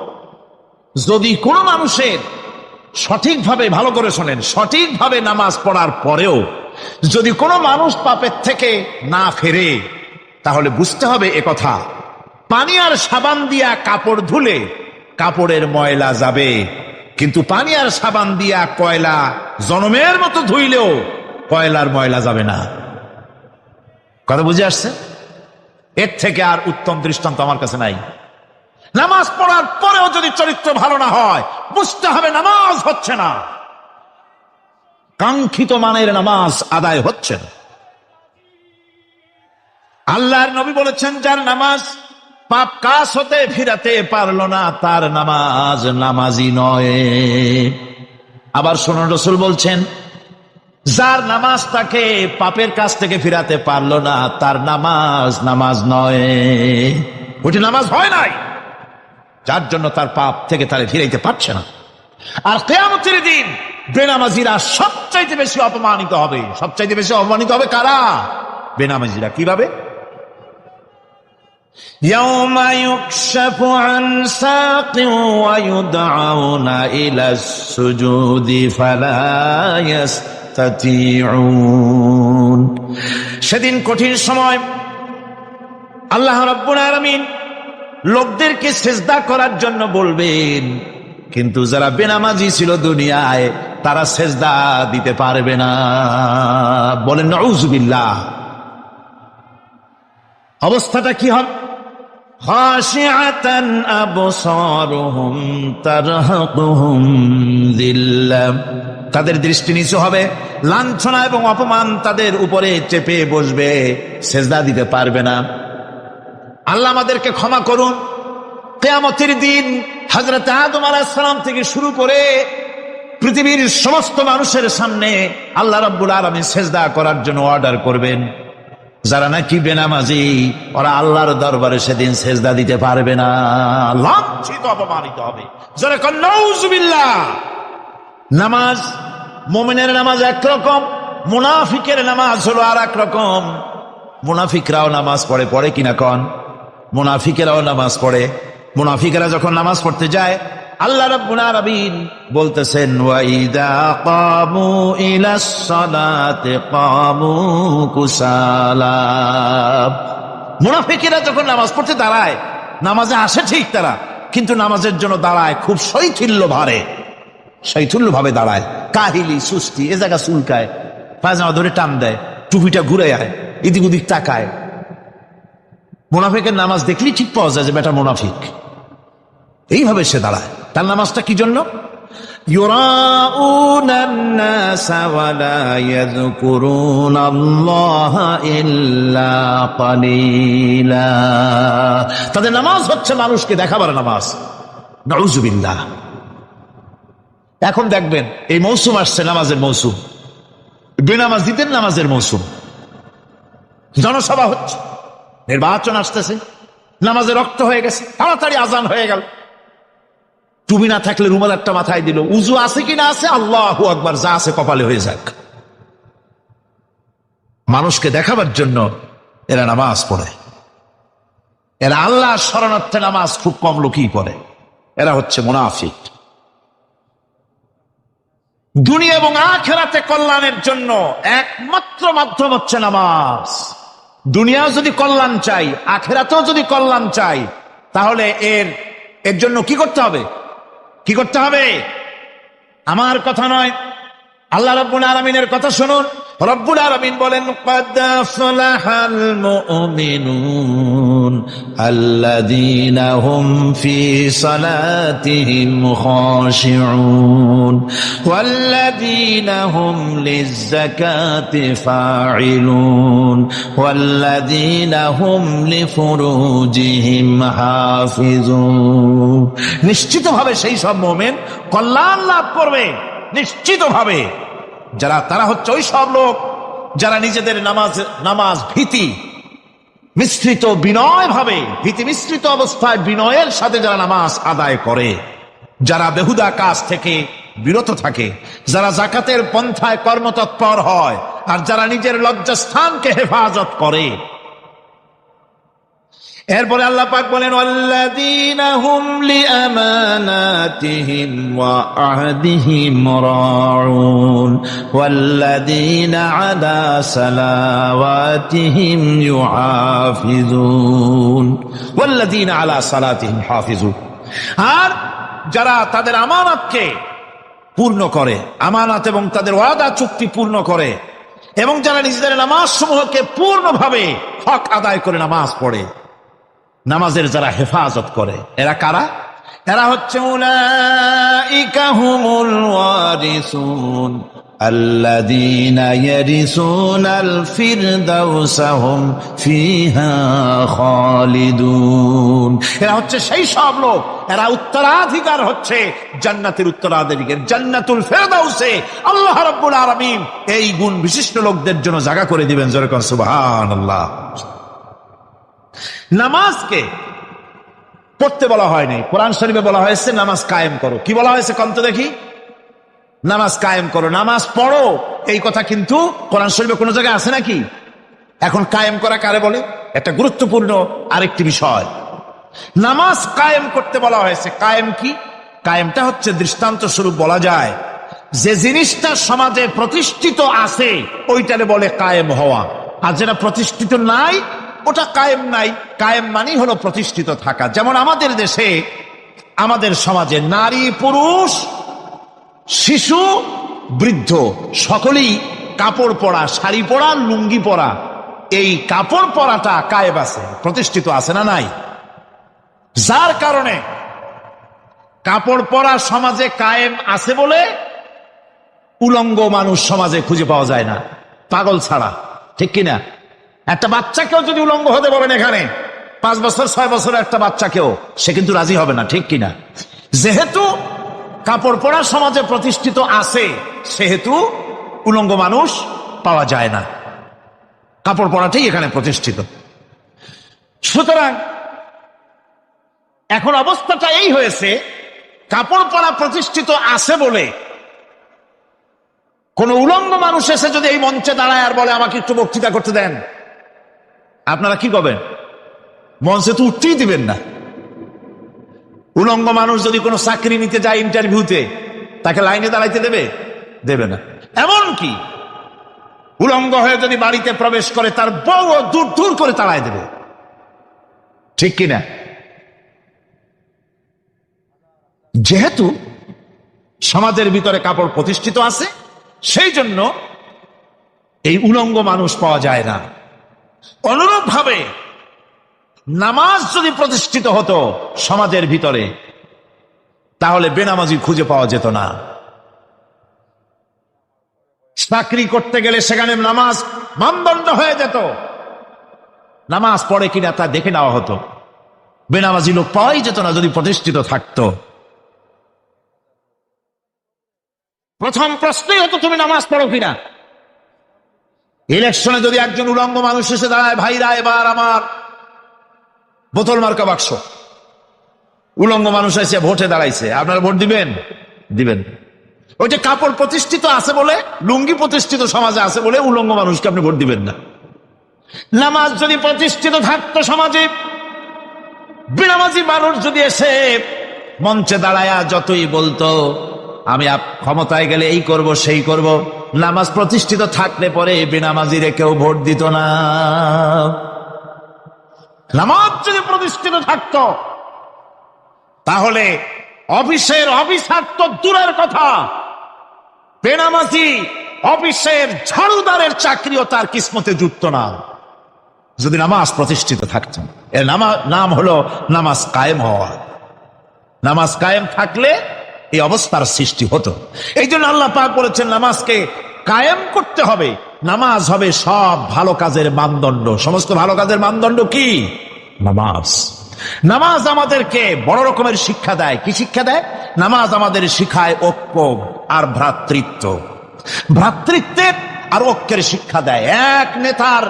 যদি কোনো মানুষের সঠিকভাবে, ভালো করে শোনেন, সঠিকভাবে নামাজ পড়ার পরেও যদি কোনো মানুষ পাপের থেকে না ফেরে, তাহলে বুঝতে হবে একথা, পানি আর সাবান দিয়া কাপড় ধুলে কাপড়ের ময়লা যাবে, কিন্তু পানি আর সাবান দিয়া কয়লা জনমের মতো ধুইলেও কয়লার ময়লা যাবে না। কথা বুঝে আসছে? এর থেকে আর উত্তম দৃষ্টান্ত আমার কাছে নাই। নামাজ পড়ার পরেও যদি চরিত্র ভালো না হয়, বুঝতে হবে নামাজ হচ্ছে না, কাঙ্ক্ষিত মানের নামাজ আদায় হচ্ছে না। আল্লাহর নবী বলেছেন, যার নামাজ পাপ কাজ হতে ফিরাতে পারল না, তার নামাজ নামাজি নয়। আবার শুনুন, রাসূল বলছেন, যার নামাজ তাকে পাপের কাছ থেকে ফিরাতে পারলো না, তার নামাজ নামাজ নয়, ওটি নামাজ হয় নাই, যার জন্য তার পাপ থেকে তারে ফিরাইতে পারছে না। আর কিয়ামতের দিন বেনামাজিরা সবচাইতে বেশি অপমানিত হবে। সবচাইতে বেশি অপমানিত হবে কারা? বেনামাজিরা। কিভাবে? يوم يكشف عن ساق ويدعون إلى السجود فلا يستطيعون। সেদিন কঠিন সময় আল্লাহ রাব্বুল আলামিন লোকদেরকে সিজদা করার জন্য বলবেন, কিন্তু যারা বেনামাজি ছিল দুনিয়ায়, তারা সিজদা দিতে পারবে না। বলেন নাউযুবিল্লাহ। অবস্থাটা কি হবে? খাশিআতান আবসারুহুম তারহাকুহুম যিল্লাহ। তাদের দৃষ্টি নিচু হবে, লাঞ্ছনা এবং অপমান তাদের উপরে চেপে বসবে, সিজদা দিতে পারবে না। আল্লাহ আমাদেরকে ক্ষমা করুন। কিয়ামতের দিন হযরত আদম আলাইহিস সালাম থেকে শুরু করে পৃথিবীর সমস্ত মানুষের সামনে আল্লাহ রাব্বুল আলামিন সিজদা করার জন্য অর্ডার করবেন। যারা নাকি বেনামাজি, ওরা আল্লাহর দরবারে সেদিন সিজদা দিতে পারবে না, লাঞ্ছিত, অপমানিত হবে। যারা কন নাউযুবিল্লাহ। নামাজ, মুমিনের নামাজ একরকম, মুনাফিকের নামাজ হলো আর এক রকম। মুনাফিকরাও নামাজ পড়ে, পড়ে কিনা কন? মুনাফিকেরাও নামাজ পড়ে। মুনাফিকেরা যখন নামাজ পড়তে যায়, আল্লাহ রাব্বুল আলামিন বলতেছেন, ওয়াইদা কামু ইলাস সালাতি কামু কুসালা। মুনাফিকেরা যখন নামাজ পড়তে দাঁড়ায়, নামাজে আসে ঠিক তারা, কিন্তু নামাজের জন্য দাঁড়ায় খুব শৈথিল্য ভারে, শৈথিল্য ভাবে দাঁড়ায়, কাহিলি, সুস্তি, এ জায়গা চুলকায়, পায়জামা ধরে টান দেয়, টুপিটা ঘুরে আয়, এদিক ওদিক তাকায়। মুনাফিকের নামাজ দেখলেই ঠিক পাওয়া যায় যে বেটা মুনাফিক। এইভাবে সে দাঁড়ায়। তার নামাজটা কি জন্য? ইউরাউনান নাসা ওয়া লা ইয়াযকুরুনাল্লাহা ইল্লা কালিলা। তাদের নামাজ হচ্ছে মানুষকে দেখাবার নামাজ। নাউযুবিল্লাহ। এখন দেখবেন এই মৌসুম আসছে, নামাজের মৌসুম, বেনামাজিদের নামাজের মৌসুম। জনসভা হচ্ছে, নির্বাচন আসতেছে, নামাজে রক্ত হয়ে গেছে, তাড়াতাড়ি আজান হয়ে গেল। টুপি না থাকলে রুমাল একটা মাথায় দিল, উজু আছে কি না আছে, আল্লাহু আকবার, যা আছে কপালে হয়ে যাক। মানুষকে দেখাবার জন্য এরা নামাজ পড়ে। এরা আল্লাহর শরণার্থে নামাজ খুব কম লোকই পড়ে। এরা হচ্ছে মুনাফিক। দুনিয়া এবং আখিরাতে কল্যাণের জন্য একমাত্র মাধ্যম হচ্ছে নামাজ। দুনিয়াও যদি কল্যাণ চাই, আখিরাতেও যদি কল্যাণ চাই, তাহলে এর জন্য কি করতে হবে? কি করতে হবে? আমার কথা নয়, আল্লাহ রাব্বুল আলামিনের কথা শুনুন। রব্বুল আলামিন বলেন ক্বাদ আফলাহাল মুমিনুন আল্লাযীনা হুম ফি সালাতিহিম খাশিউন ওয়াল্লাযীনা হুম লিয-যাকাতি ফাঈলুন ওয়াল্লাযীনা হুম লিফুরুজিহিম হাফিজুন। নিশ্চিতভাবে সেই সব মুমিন কল্যাণ লাভ করবে, নিশ্চিতভাবে। তারা হচ্ছে ওই সব লোক যারা নিজেদের নামাজ ভীতি মিশ্রিত বিনয় ভাবে, ভীতি মিশ্রিত অবস্থায় বিনয়ের সাথে যারা নামাজ আদায় করে, যারা বেহুদা কাজ থেকে বিরত থাকে, যারা যাকাতের পন্থায় কর্মতৎপর হয়, আর যারা নিজের লজ্জাস্থানকে হেফাজত করে। এরপরে আল্লাহ পাক বলেন ওয়াল্লাযীনা হুম লিআমানাতিহিম ওয়া আহদিহিম রাউন ওয়াল্লাযীনা আলা সালাওয়াতিহিম ইউহাফিজুন ওয়াল্লাযীনা আলা সালাতিহিম হাফিজুন। আর যারা তাদের আমানতকে পূর্ণ করে, আমানত এবং তাদের ওয়াদা চুক্তি পূর্ণ করে, এবং যারা নিজেদের নামাজ সমূহকে পূর্ণভাবে হক আদায় করে নামাজ পড়ে, নামাজের যারা হেফাজত করে, এরা কারা? এরা হচ্ছে উলাইকা হুমুল ওয়ারিসুন আল্লাযীনা ইয়ারিসুনাল ফিরদাউসা হুম ফিহা খালিদুন। এরা হচ্ছে সেই সব লোক, এরা উত্তরাধিকার হচ্ছে জান্নাতের উত্তরাধিকার, জান্নাতুল ফিরদাউসে আল্লাহ রাব্বুল আলামিন এই গুণ বিশিষ্ট লোকদের জন্য জায়গা করে দিবেন। জোরে কোন সুবহানাল্লাহ। নামাজকে পড়তে বলা হয়নি, কোরআন শরীফে বলা হয়েছে নামাজ কায়েম করো। কি বলা হয়েছে কন্ত দেখি? নামাজ কায়েম করো, নামাজ পড়ো। এই কথা কিন্তু কোরআন শরীফে কোনো জায়গায় আছে নাকি? এখন কায়েম করা কারে বলে? একটা গুরুত্বপূর্ণ আরেকটি বিষয়, নামাজ কায়েম করতে বলা হয়েছে। কায়েম কি? কায়েমটা হচ্ছে দৃষ্টান্ত স্বরূপ বলা যায় যে জিনিসটা সমাজে প্রতিষ্ঠিত আছে ওইটারে বলে কায়েম হওয়া, আর যেটা প্রতিষ্ঠিত নাই ওটা কায়েম নাই। কায়েম মানেই হলো প্রতিষ্ঠিত থাকা। যেমন আমাদের দেশে, আমাদের সমাজে নারী পুরুষ শিশু বৃদ্ধ সকলেই কাপড় পরা, শাড়ি পরা, লুঙ্গি পরা, এই কাপড় পরাটা কায়েম আছে, প্রতিষ্ঠিত আছে না নাই? যার কারণে কাপড় পরা সমাজে কায়েম আছে বলে উলঙ্গ মানুষ সমাজে খুঁজে পাওয়া যায় না, পাগল ছাড়া। ঠিক কিনা? একটা বাচ্চাকেও যদি উলঙ্গ হতে বলেন এখানে, 5 বছর 6 বছরের একটা বাচ্চাকেও, সে কিন্তু রাজি হবে না। ঠিক কিনা? যেহেতু কাপড় পরা সমাজে প্রতিষ্ঠিত আছে সেহেতু উলঙ্গ মানুষ পাওয়া যায় না, কাপড় পরাটাই এখানে প্রতিষ্ঠিত। সুতরাং এখন অবস্থাটা এই হয়েছে, কাপড় পরা প্রতিষ্ঠিত আছে বলে কোন উলঙ্গ মানুষ এসে যদি এই মঞ্চে দাঁড়ায় আর বলে আমাকে একটু বক্তৃতা করতে দেন, আপনারা কি করবেন? মঞ্চে তো উঠতেই দিবেন না। উলঙ্গ মানুষ যদি কোনো চাকরি নিতে যায় ইন্টারভিউতে, তাকে লাইনে দাঁড়াইতে দেবে? দেবে না। এমনকি উলঙ্গ হয়ে যদি বাড়িতে প্রবেশ করে তার বউ দূর দূর করে তাড়ায় দেবে। ঠিক কিনা? যেহেতু সমাজের ভিতরে কাপড় প্রতিষ্ঠিত আছে সেই জন্য এই উলঙ্গ মানুষ পাওয়া যায় না। অনুরূপ ভাবে নামাজ যদি প্রতিষ্ঠিত হতো সমাজের ভিতরে, তাহলে বেনামাজি খুঁজে পাওয়া যেত না। চাকরি করতে গেলে সেখানে নামাজ মানদণ্ড হয়ে যেত, নামাজ পড়ে কিনা তা দেখে নেওয়া হতো। বেনামাজি লোক পাওয়াই যেত না যদি প্রতিষ্ঠিত থাকতো। প্রথম প্রশ্নই হতো তুমি নামাজ পড়ো কিনা। ইলেকশনে যদি একজন উলঙ্গ মানুষ এসে দাঁড়ায়, ভাইরা এবার আমার বোতল মার্কা বাক্স, উলঙ্গ মানুষ এসে ভোটে দাঁড়াইছে, আপনারা ভোট দিবেন? দিবেন। ওই যে কাপড় প্রতিষ্ঠিত আছে বলে, লুঙ্গি প্রতিষ্ঠিত সমাজে আছে বলে উলঙ্গ মানুষকে আপনি ভোট দিবেন না। নামাজ যদি প্রতিষ্ঠিত থাকতো সমাজে, বেনামাজি মানুষ যদি এসে মঞ্চে দাঁড়ায়া যতই বলতো আমি ক্ষমতায় গেলে এই করব সেই করব, নামাজ প্রতিষ্ঠিত থাকলে পরে বেনামাজিরে কেউ ভোট দিত না। নামাজ যদি প্রতিষ্ঠিত থাকতো তাহলে অফিসের অফিসার তো দূরের কথা, বেনামাজি অফিসের ঝাড়ুদারের চাকরিও তার কিসমতে যুক্ত না যদি নামাজ প্রতিষ্ঠিত থাকতেন। এর নাম হলো নামাজ কায়েম হওয়া। নামাজ কায়েম থাকলে এই অবস্থার সৃষ্টি হতো। এই জন্য আল্লাহ পাক বলেছেন নামাজকে কায়েম করতে হবে। নামাজ হবে সব ভালো কাজের মানদণ্ড। সমস্ত ভালো কাজের মানদণ্ড কি? নামাজ। নামাজ আমাদেরকে বড় রকমের শিক্ষা দেয়। কি শিক্ষা দেয়? নামাজ আমাদের শিখায় ঐক্য আর ভ্রাতৃত্ব। ভ্রাতৃত্বের আর ঐক্যের শিক্ষা দেয়। এক নেতার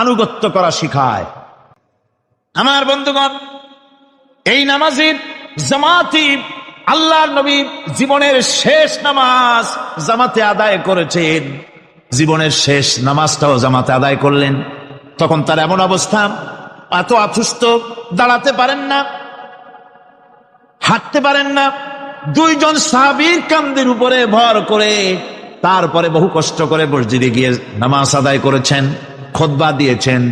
আনুগত্য করা শিখায়। আমার বন্ধুগণ, এই নামাজের জামাতি আল্লাহর নবী জীবনের শেষ নামাজ জামাতে আদায় করেছেন। জীবনের শেষ নামাজটাও জামাতে আদায় করলেন। তখন তার এমন অবস্থা, এত অসুস্থ, দাঁড়াতে পারেন না, হাঁটতে পারেন না। দুইজন সাহাবীর কাঁধের উপরে ভর করে তারপরে বহু কষ্ট করে মসজিদে গিয়ে নামাজ আদায় করেছেন। খুতবা দিয়েছেন।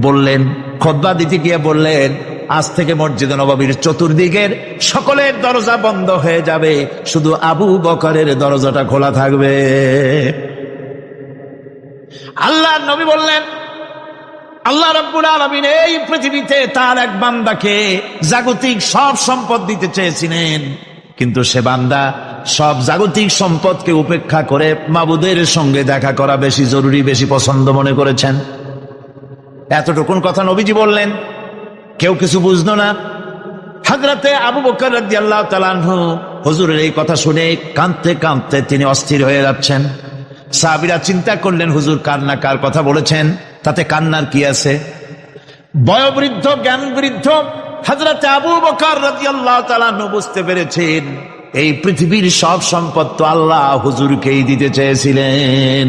বললেন, খুতবা দিতে গিয়ে বললেন, আজ থেকে মসজিদে নববীর চতুর্দিকের সকলের দরজা বন্ধ হয়ে যাবে, শুধু আবু বকরের দরজাটা খোলা থাকবে। আল্লাহর নবী বললেন, আল্লাহ রাব্বুল আলামিন এই পৃথিবীতে তার এক বান্দাকে জাগতিক সব সম্পদ দিতে চেয়েছিলেন, কিন্তু সে বান্দা সব জাগতিক সম্পদকে উপেক্ষা করে মাবুদের সঙ্গে দেখা করা বেশি জরুরি, বেশি পছন্দ মনে করেছেন। এতটুকুন কথা নবীজি বললেন, কেউ কিছু বুঝলো না। হযরতে আবু বকর রাদিয়াল্লাহু তাআলা আনহু হুজুরের এই কথা শুনে কাঁদতে কাঁদতে তিনি অস্থির হয়ে যাচ্ছেন। সাহাবীরা চিন্তা করলেন, হুজুর কান্না কার কথা বলেছেন, তাতে কান্নার কি আছে? বয়োবৃদ্ধ, জ্ঞান বৃদ্ধ হযরতে আবু বকর রাদিয়াল্লাহু তাআলা আনহু বুঝতে পেরেছেন এই পৃথিবীর সব সম্পদ তো আল্লাহ হুজুরকেই দিতে চেয়েছিলেন।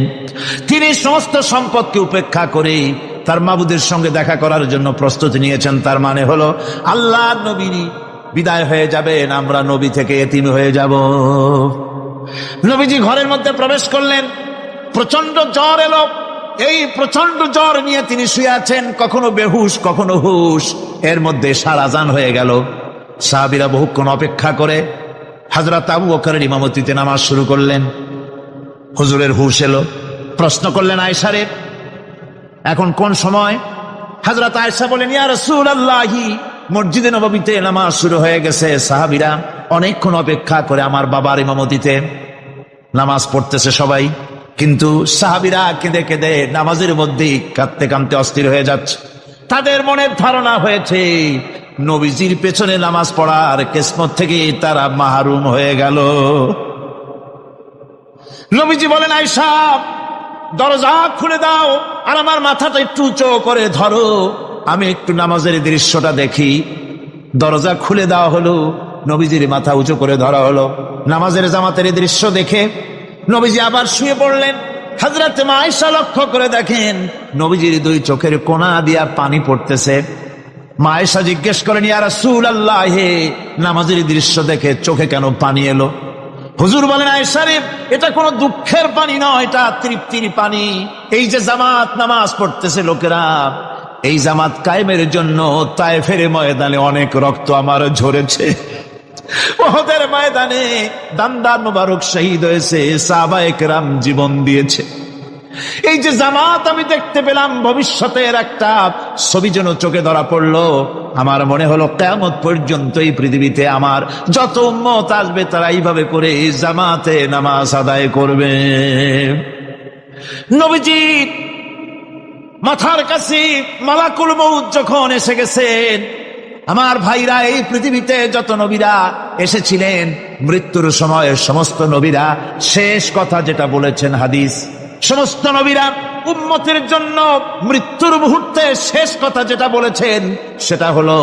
তিনি সমস্ত সম্পদকে উপেক্ষা করে তার মাবুদের সঙ্গে দেখা করার জন্য প্রস্তুতি নিয়েছেন। তার মানে হলো আল্লাহ নবী বিদায় হয়ে যাবেন, আমরা নবী থেকে এতিম হয়ে যাব। নবীজি ঘরের মধ্যে প্রবেশ করলেন। প্রচন্ড জ্বর এলো। এই প্রচন্ড জ্বর নিয়ে তিনি শুয়ে আছেন, কখনো বেহুশ কখনো হুশ। এর মধ্যে সার আজান হয়ে গেল। সাহাবীরা বহুক্ষণ অপেক্ষা করে হযরত আবু বকরের ইমামতিতে নামাজ শুরু করলেন। হুজুরের হুশ এলো। প্রশ্ন করলেন, আয়েশা রে, এখন কোন সময়? হযরত আয়েশা বলেন, ইয়া রাসূলুল্লাহি, মসজিদে নববীতে নামাজ শুরু হয়ে গেছে। সাহাবীরা অনেকক্ষণ অপেক্ষা করে আমার বাবার ইমামতিতে নামাজ পড়তেছে সবাই, কিন্তু সাহাবীরা কেঁদে কেঁদে নামাজের মধ্যেই কাঁদতে কাঁদতে অস্থির হয়ে যাচ্ছে। তাদের মনের ধারণা হয়েছে নবীজির পেছনে নামাজ পড়ার কিসমত থেকে তারা মাহরুম হয়ে গেল। নবীজি বলেন, আয়েশা, দরজা খুলে দাও আর আমার মাথাটা একটু উঁচু করে ধরো, আমি একটু নামাজের দৃশ্যটা দেখি। দরজা খুলে দেওয়া হলো, নবীজির মাথা উঁচু করে ধরা হলো। নামাজের জামাতের দৃশ্য দেখে নবীজি আবার শুয়ে পড়লেন। হযরত আয়েশা লক্ষ্য করে দেখেন নবীজির দুই চোখের কোনা দিয়া পানি পড়তেছে। মা আয়েশা জিজ্ঞেস করেন, ইয়া রাসূলুল্লাহ, হে, নামাজের দৃশ্য দেখে চোখে কেন পানি এলো? হুজুর বলেন, আয়েশা রে, এটা কোনো দুঃখের পানি নয়, এটা তৃপ্তির পানি। এই যে জামাত নামাজ পড়তেছে লোকেরা, এই জামাত কায়েমের জন্য তায়েফের ময়দানে অনেক রক্ত আমার ঝরেছে। উহুদের ময়দানে দান্দান মুবারক শহীদ হয়েছে, সাহাবায়ে কেরাম জীবন দিয়েছে। এই যে জামাত আমি দেখতে পেলাম, ভবিষ্যতের একটা ছবি যেন চোখে ধরা পড়লো। আমার মনে হলো কিয়ামত পর্যন্ত এই পৃথিবীতে আমার যত উম্মত আসবে তারা এইভাবে করে জামাতে নামাজ আদায় করবে। নবীজি মাথার কাছে মালাকুল মউত যখন এসে গেছেন, আমার ভাইরা, এই পৃথিবীতে যত নবীরা এসেছিলেন মৃত্যুর সময় সমস্ত নবীরা শেষ কথা যেটা বলেছেন, হাদিস, সমস্ত নবীরা উম্মতের জন্য মৃত্যুর মুহূর্তে শেষ কথা যেটা বলেছেন সেটা হলো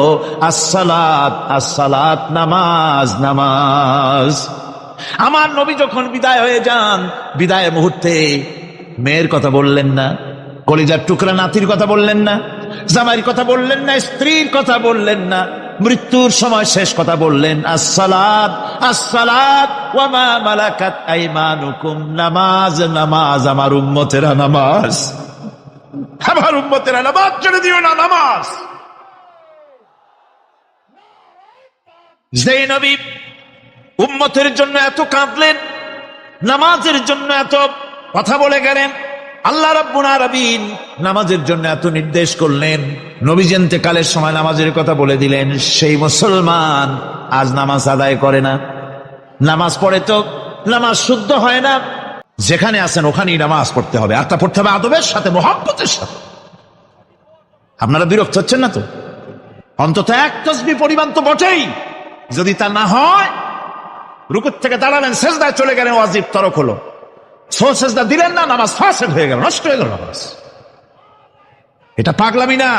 আসসালাত, আসসালাত, নামাজ, নামাজ। আমার নবী যখন বিদায় হয়ে যান, বিদায় মুহূর্তে মেয়ের কথা বললেন না, কলিজার টুকরা নাতির কথা বললেন না, জামাইয়ের কথা বললেন না, স্ত্রীর কথা বললেন না। মৃত্যুর সময় শেষ কথা বললেন আসসালাত, আসসালাত ওয়া মা মালাকাত আইমানুকুম, নামাজ, নামাজ, আমার উম্মতেরা নামাজ, আমার উম্মতেরা নামাজ ছেড়ে দিও না, নামাজ। যে নবী উম্মতের জন্য এত কাঁদলেন, নামাজের জন্য এত কথা বলে গেলেন। আল্লাহ রাব্বুল আলামিন নামাজের জন্য এত নির্দেশ করলেন, নবীজি ইন্তেকালের সময় নামাজের কথা বলে দিলেন। সেই মুসলমান আজ নামাজ আদায় করে না, নামাজ পড়ে তো নামাজ শুদ্ধ হয় না। যেখানে আছেন ওখানেই নামাজ পড়তে হবে, আর তা পড়তে হবে আদবের সাথে, মহব্বতের সাথে। আপনারা বিরক্ত হচ্ছেন না তো? অন্তত এক তাসবিহ পরিমাণ তো বটেই। যদি তা না হয়, রুকুর থেকে দাঁড়ালেন, সেজদায় চলে গেলেন, ওয়াজিব তরক হলো। সেজদা দিলেন না, নামাজ ফাসেদ হয়ে গেল, নষ্ট হয়ে গেল নামাজ। এটা পাগলামি না।